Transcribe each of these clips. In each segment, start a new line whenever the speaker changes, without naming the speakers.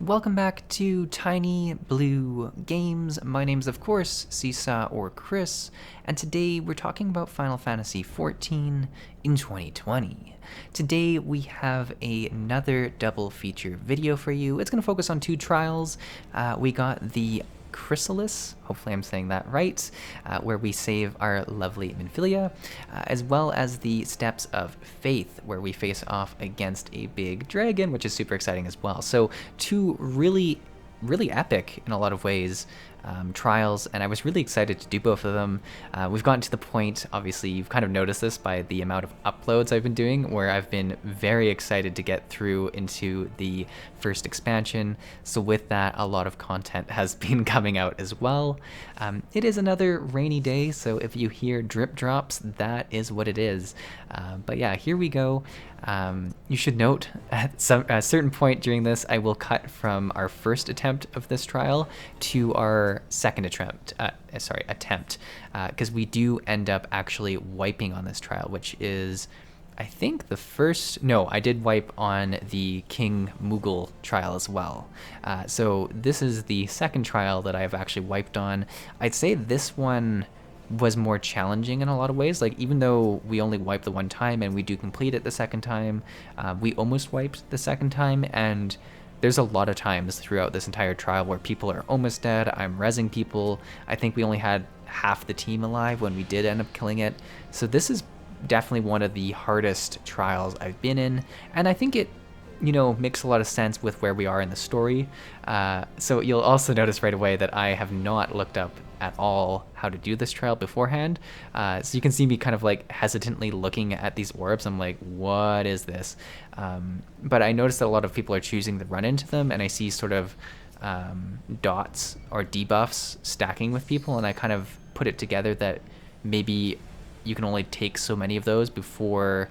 Welcome back to Tiny Blue Games. My name's, of course, Csaw or Chris, and today we're talking about Final Fantasy XIV in 2020. Today we have another double feature video for you. It's going to focus on two trials. We got the Chrysalis, hopefully I'm saying that right, where we save our lovely Minfilia, as well as the Steps of Faith, where we face off against a big dragon, which is super exciting as well. So two really epic in a lot of ways trials, and I was really excited to do both of them. We've gotten to the point, obviously you've kind of noticed this by the amount of uploads I've been doing, where I've been very excited to get through into the first expansion. So with that, a lot of content has been coming out as well. It is another rainy day, so if you hear drip drops, that is what it is. But yeah, here we go. You should note at a certain point during this, I will cut from our first attempt of this trial to our second attempt, because we do end up actually wiping on this trial, which is, I think I did wipe on the King Moogle trial as well. So this is the second trial that I've actually wiped on. I'd say this one was more challenging in a lot of ways. Like, even though we only wiped the one time and we do complete it the second time, we almost wiped the second time, and there's a lot of times throughout this entire trial where people are almost dead. I'm rezzing people. I think we only had half the team alive when we did end up killing it. So this is definitely one of the hardest trials I've been in, and I think it makes a lot of sense with where we are in the story. So you'll also notice right away that I have not looked up at all how to do this trial beforehand. So you can see me kind of like hesitantly looking at these orbs. I'm like, what is this? But I noticed that a lot of people are choosing to run into them, and I see sort of dots or debuffs stacking with people, and I kind of put it together that maybe you can only take so many of those before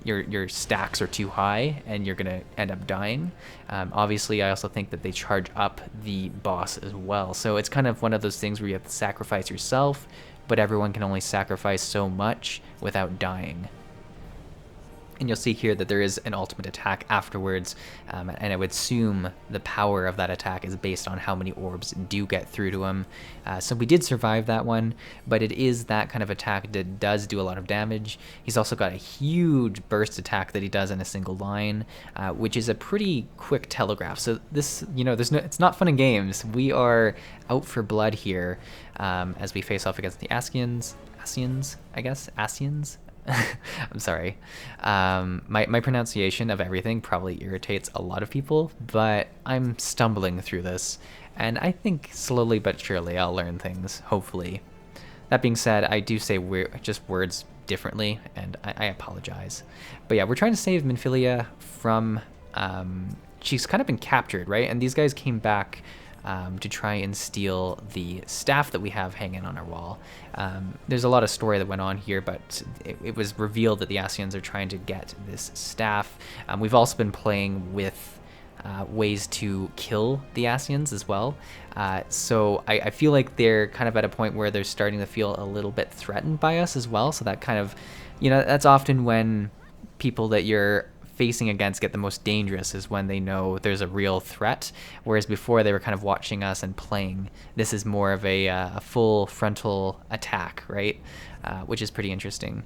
your stacks are too high and you're gonna end up dying. Obviously, I also think that they charge up the boss as well, so it's kind of one of those things where you have to sacrifice yourself, but everyone can only sacrifice so much without dying. And you'll see here that there is an ultimate attack afterwards, and I would assume the power of that attack is based on how many orbs do get through to him. So we did survive that one, but it is that kind of attack that does do a lot of damage. He's also got a huge burst attack that he does in a single line, which is a pretty quick telegraph. So this, it's not fun and games. We are out for blood here as we face off against the Asians, I guess, Asians. I'm sorry. My pronunciation of everything probably irritates a lot of people, but I'm stumbling through this, and I think slowly but surely I'll learn things, hopefully. That being said, I do say just words differently, and I apologize. But yeah, we're trying to save Minfilia from... she's kind of been captured, right? And these guys came back to try and steal the staff that we have hanging on our wall. There's a lot of story that went on here, but it was revealed that the Asians are trying to get this staff. We've also been playing with ways to kill the Asians as well. So I feel like they're kind of at a point where they're starting to feel a little bit threatened by us as well. So that kind of, that's often when people that you're facing against get the most dangerous, is when they know there's a real threat, whereas before they were kind of watching us and playing. This is more of a full frontal attack, right? Which is pretty interesting.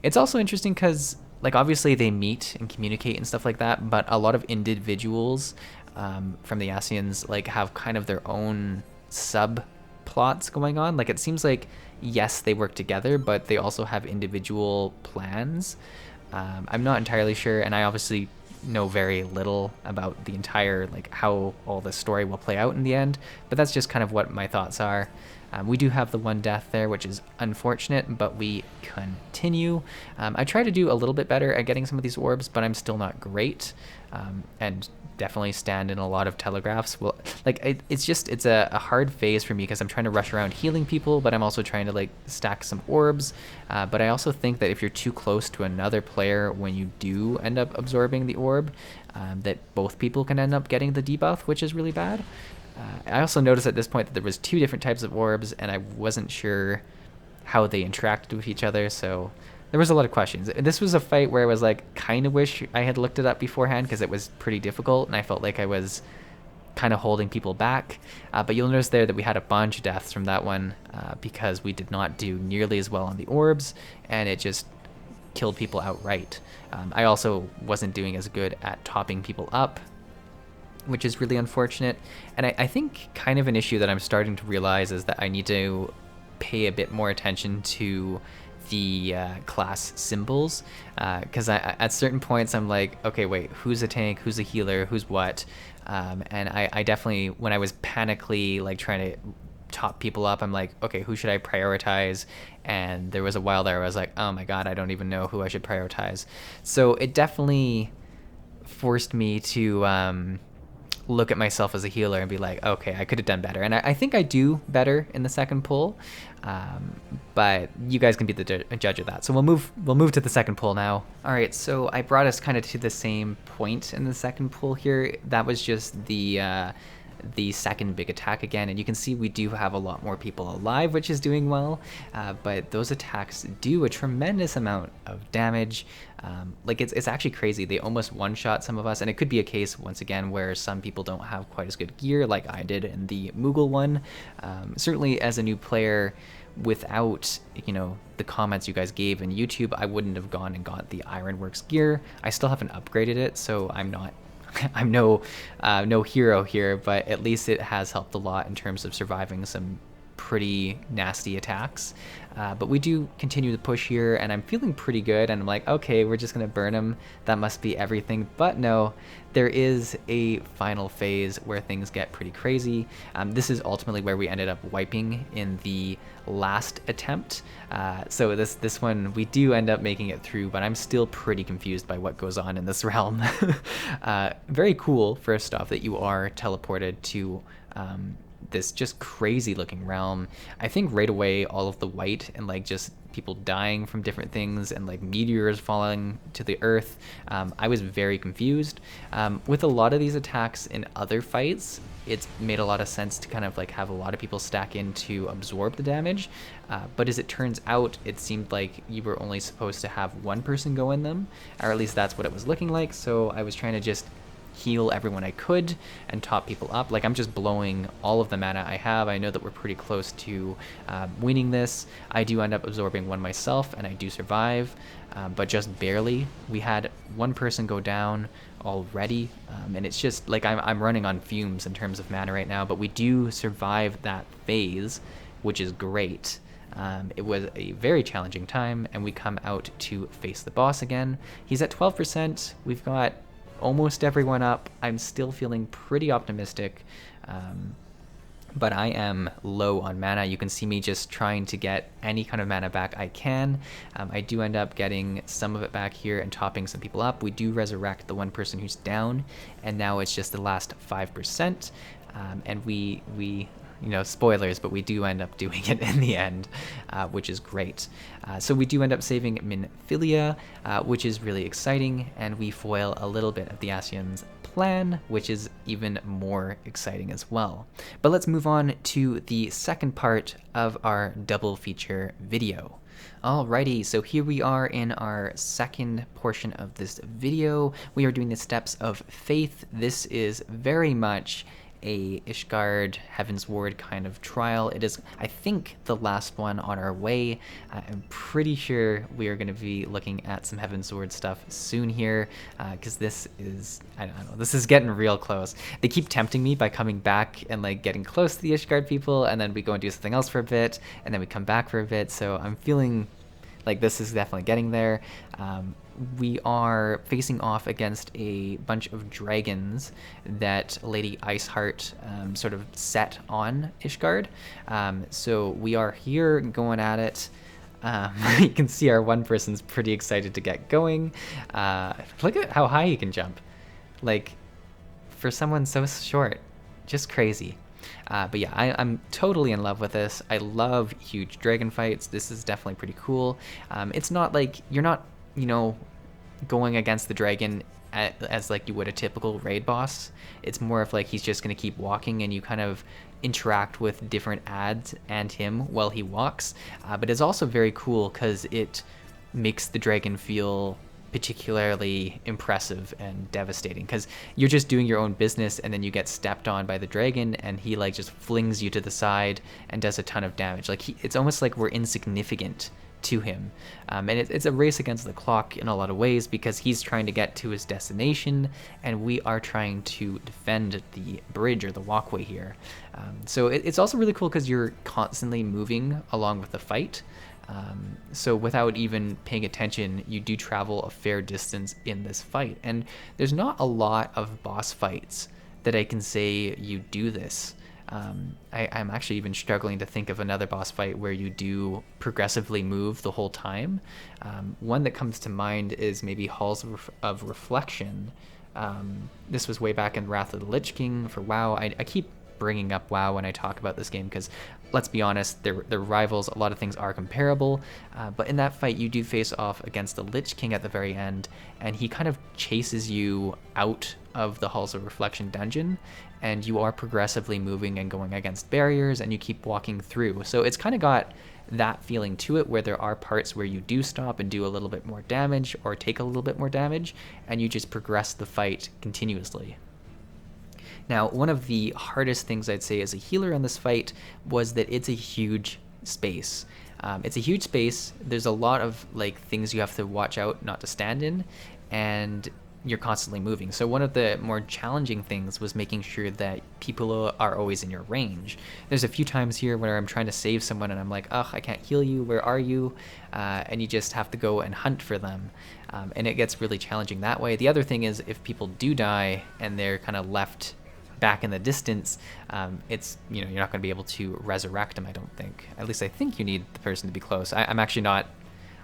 It's also interesting because, like, obviously they meet and communicate and stuff like that, but a lot of individuals from the Asians like have kind of their own subplots going on. Like, it seems like, yes, they work together, but they also have individual plans. I'm not entirely sure, and I obviously know very little about the entire, like, how all this story will play out in the end, but that's just kind of what my thoughts are. We do have the one death there, which is unfortunate, but we continue. I try to do a little bit better at getting some of these orbs, but I'm still not great, and definitely stand in a lot of telegraphs. Well, like, it's a hard phase for me because I'm trying to rush around healing people, but I'm also trying to, like, stack some orbs. But I also think that if you're too close to another player when you do end up absorbing the orb, that both people can end up getting the debuff, which is really bad. I also noticed at this point that there was two different types of orbs, and I wasn't sure how they interacted with each other, so there was a lot of questions. This was a fight where I was like, kind of wish I had looked it up beforehand, because it was pretty difficult, and I felt like I was kind of holding people back. But you'll notice there that we had a bunch of deaths from that one because we did not do nearly as well on the orbs, and it just killed people outright. I also wasn't doing as good at topping people up, which is really unfortunate. And I think kind of an issue that I'm starting to realize is that I need to pay a bit more attention to the class symbols, because at certain points I'm like, okay, wait, who's a tank, who's a healer, who's what? And I definitely, when I was panically like trying to top people up, I'm like, okay, who should I prioritize? And there was a while there where I was like, oh my god, I don't even know who I should prioritize. So it definitely forced me to look at myself as a healer and be like, okay, I could have done better. And I think I do better in the second pull, but you guys can be the judge of that. So we'll move to the second pull now. All right, so I brought us kind of to the same point in the second pull here. That was just the second big attack again, and you can see we do have a lot more people alive, which is doing well, but those attacks do a tremendous amount of damage. Like it's actually crazy. They almost one-shot some of us, and it could be a case once again where some people don't have quite as good gear like I did in the Moogle one. Certainly as a new player, without the comments you guys gave in YouTube, I wouldn't have gone and got the Ironworks gear. I still haven't upgraded it, so I'm no hero here, but at least it has helped a lot in terms of surviving some pretty nasty attacks. But we do continue to push here, and I'm feeling pretty good, and I'm like, okay, we're just gonna burn him. That must be everything. But no, there is a final phase where things get pretty crazy. This is ultimately where we ended up wiping in the last attempt. So this one we do end up making it through, but I'm still pretty confused by what goes on in this realm. Very cool, first off, that you are teleported to this just crazy looking realm. I think right away all of the white and like just people dying from different things and like meteors falling to the earth, I was very confused. With a lot of these attacks in other fights, it's made a lot of sense to kind of like have a lot of people stack in to absorb the damage, but as it turns out, it seemed like you were only supposed to have one person go in them, or at least that's what it was looking like. So I was trying to just heal everyone I could and top people up. Like, I'm just blowing all of the mana I have. I know that we're pretty close to winning this. I do end up absorbing one myself, and I do survive, but just barely. We had one person go down already, and it's just like I'm running on fumes in terms of mana right now, but we do survive that phase, which is great. It was a very challenging time, and we come out to face the boss again. He's at 12%. We've got almost everyone up. I'm still feeling pretty optimistic, but I am low on mana. You can see me just trying to get any kind of mana back I can. I do end up getting some of it back here and topping some people up. We do resurrect the one person who's down, and now it's just the last 5%, and we spoilers, but we do end up doing it in the end, which is great. So we do end up saving Minfilia, which is really exciting, and we foil a little bit of the Ascian's plan, which is even more exciting as well. But let's move on to the second part of our double feature video. Alrighty, so here we are in our second portion of this video. We are doing the Steps of Faith. This is very much a Ishgard, Heavensward kind of trial. It is, I think, the last one on our way. I'm pretty sure we are going to be looking at some Heavensward stuff soon here, because this is, I don't know, this is getting real close. They keep tempting me by coming back and like getting close to the Ishgard people, and then we go and do something else for a bit, and then we come back for a bit, so I'm feeling like this is definitely getting there. We are facing off against a bunch of dragons that Lady Iceheart sort of set on Ishgard. So we are here going at it. You can see our one person's pretty excited to get going. Look at how high he can jump. Like, for someone so short, just crazy. But yeah, I'm totally in love with this. I love huge dragon fights. This is definitely pretty cool. It's not like, you're not, going against the dragon as like you would a typical raid boss. It's more of like he's just going to keep walking, and you kind of interact with different ads and him while he walks. But it's also very cool because it makes the dragon feel particularly impressive and devastating, because you're just doing your own business and then you get stepped on by the dragon and he like just flings you to the side and does a ton of damage. Like it's almost like we're insignificant to him, and it's a race against the clock in a lot of ways, because he's trying to get to his destination and we are trying to defend the bridge or the walkway here. So it's also really cool because you're constantly moving along with the fight. So without even paying attention, you do travel a fair distance in this fight, and there's not a lot of boss fights that I can say you do this. I'm actually even struggling to think of another boss fight where you do progressively move the whole time. One that comes to mind is maybe Halls of Reflection. This was way back in Wrath of the Lich King for WoW. I keep bringing up WoW when I talk about this game because, let's be honest, they're rivals. A lot of things are comparable, but in that fight you do face off against the Lich King at the very end, and he kind of chases you out of the Halls of Reflection dungeon, and you are progressively moving and going against barriers, and you keep walking through. So it's kind of got that feeling to it, where there are parts where you do stop and do a little bit more damage or take a little bit more damage, and you just progress the fight continuously. Now, one of the hardest things I'd say as a healer in this fight was that it's a huge space. It's a huge space. There's a lot of like things you have to watch out not to stand in, and you're constantly moving. So one of the more challenging things was making sure that people are always in your range. There's a few times here where I'm trying to save someone and I'm like, ugh, I can't heal you, where are you? And you just have to go and hunt for them. And it gets really challenging that way. The other thing is, if people do die and they're kind of left back in the distance, it's, you're not going to be able to resurrect them, I don't think. At least I think you need the person to be close. I'm actually not,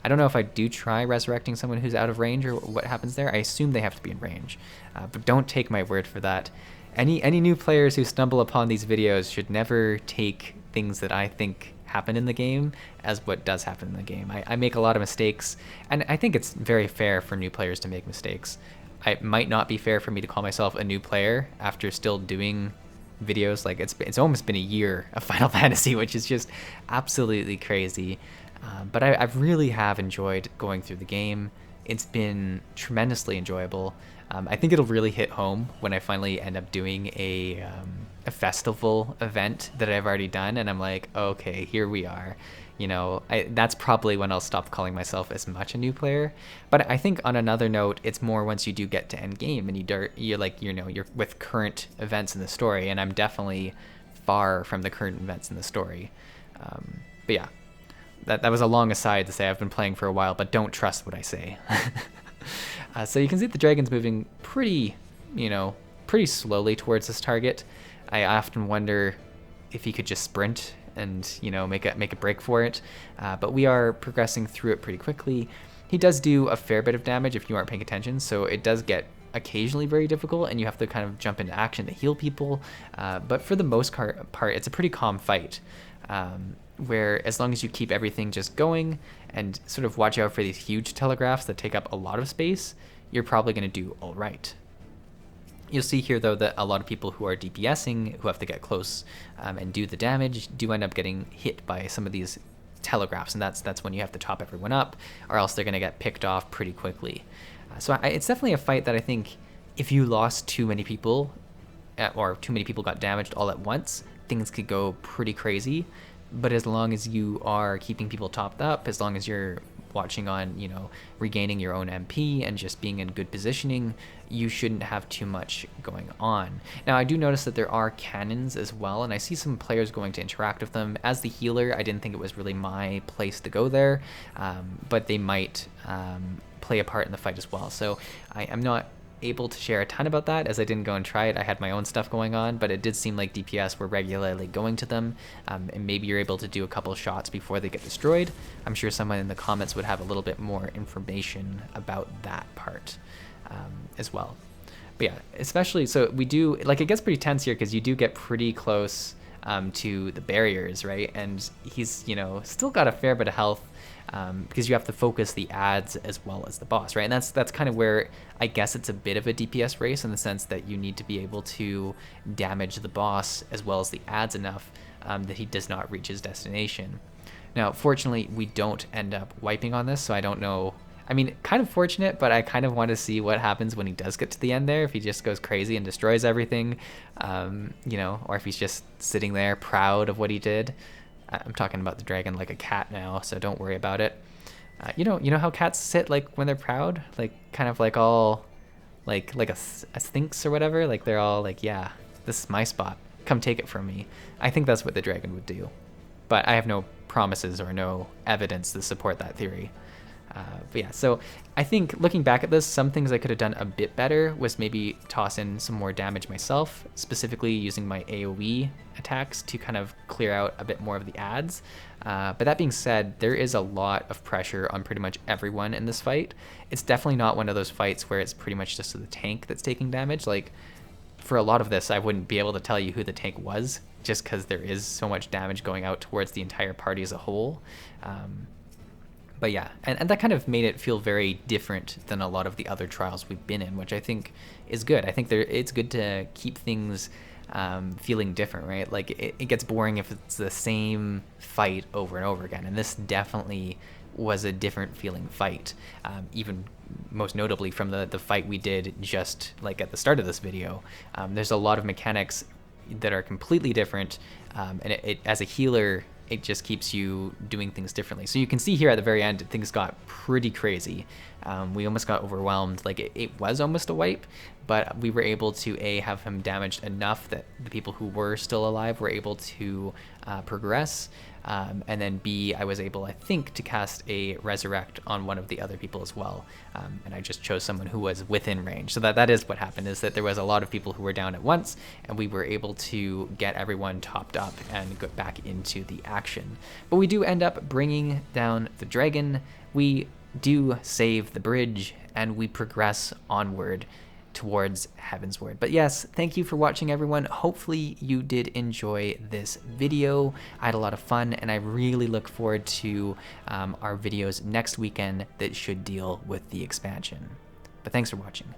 I don't know if I do try resurrecting someone who's out of range or what happens there. I assume they have to be in range, but don't take my word for that. Any new players who stumble upon these videos should never take things that I think happen in the game as what does happen in the game. I make a lot of mistakes, and I think it's very fair for new players to make mistakes. It might not be fair for me to call myself a new player after still doing videos. Like it's almost been a year of Final Fantasy, which is just absolutely crazy. But I really have enjoyed going through the game. It's been tremendously enjoyable. I think it'll really hit home when I finally end up doing a festival event that I've already done, and I'm like, okay, here we are. That's probably when I'll stop calling myself as much a new player. But I think on another note, it's more once you do get to end game and you're with current events in the story, and I'm definitely far from the current events in the story. But yeah, that was a long aside to say I've been playing for a while, but don't trust what I say. So you can see the dragon's moving pretty slowly towards this target. I often wonder if he could just sprint and make a break for it, but we are progressing through it pretty quickly. He does do a fair bit of damage if you aren't paying attention, so it does get occasionally very difficult, and you have to kind of jump into action to heal people, but for the most part it's a pretty calm fight, where as long as you keep everything just going and sort of watch out for these huge telegraphs that take up a lot of space, you're probably going to do all right. You'll see here, though, that a lot of people who are DPSing, who have to get close and do the damage, do end up getting hit by some of these telegraphs, and that's when you have to top everyone up, or else they're going to get picked off pretty quickly. So it's definitely a fight that I think if you lost too many people, or too many people got damaged all at once, things could go pretty crazy. But as long as you are keeping people topped up, as long as you're watching on, regaining your own MP and just being in good positioning, you shouldn't have too much going on. Now, I do notice that there are cannons as well, and I see some players going to interact with them. As the healer, I didn't think it was really my place to go there, but they might play a part in the fight as well. So I'm not able to share a ton about that, as I didn't go and try it. I had my own stuff going on, but it did seem like DPS were regularly going to them, and maybe you're able to do a couple shots before they get destroyed. I'm sure someone in the comments would have a little bit more information about that part as well. But yeah, especially, so we do, it gets pretty tense here because you do get pretty close to the barriers, right? And he's, still got a fair bit of health, because you have to focus the ads as well as the boss, right? And that's kind of where I guess it's a bit of a DPS race, in the sense that you need to be able to damage the boss as well as the ads enough that he does not reach his destination. Now, fortunately, we don't end up wiping on this, so I don't know. I mean, kind of fortunate, but I kind of want to see what happens when he does get to the end there, if he just goes crazy and destroys everything, you know, or if he's just sitting there proud of what he did. I'm talking about the dragon like a cat now, so don't worry about it. You know how cats sit like when they're proud, like kind of like all like a sphinx or whatever, like they're all like, yeah, this is my spot, come take it from me. I think that's what the dragon would do, but I have no promises or no evidence to support that theory. But yeah, so I think looking back at this, some things I could have done a bit better was maybe toss in some more damage myself, specifically using my AoE attacks to kind of clear out a bit more of the ads. But that being said, there is a lot of pressure on pretty much everyone in this fight. It's definitely not one of those fights where it's pretty much just the tank that's taking damage. Like, for a lot of this, I wouldn't be able to tell you who the tank was, just because there is so much damage going out towards the entire party as a whole. But yeah, and that kind of made it feel very different than a lot of the other trials we've been in, which I think is good. I think it's good to keep things feeling different, right? Like it gets boring if it's the same fight over and over again, and this definitely was a different feeling fight, even most notably from the fight we did just like at the start of this video. There's a lot of mechanics that are completely different, and it as a healer, it just keeps you doing things differently. So you can see here at the very end, things got pretty crazy. We almost got overwhelmed. Like it was almost a wipe, but we were able to have him damaged enough that the people who were still alive were able to progress. And then B, I was able, I think, to cast a resurrect on one of the other people as well. And I just chose someone who was within range. So that is what happened, is that there was a lot of people who were down at once, and we were able to get everyone topped up and get back into the action. But we do end up bringing down the dragon. We do save the bridge, and we progress onward towards Heavensward. But yes, thank you for watching, everyone. Hopefully you did enjoy this video. I had a lot of fun, and I really look forward to our videos next weekend that should deal with the expansion. But thanks for watching.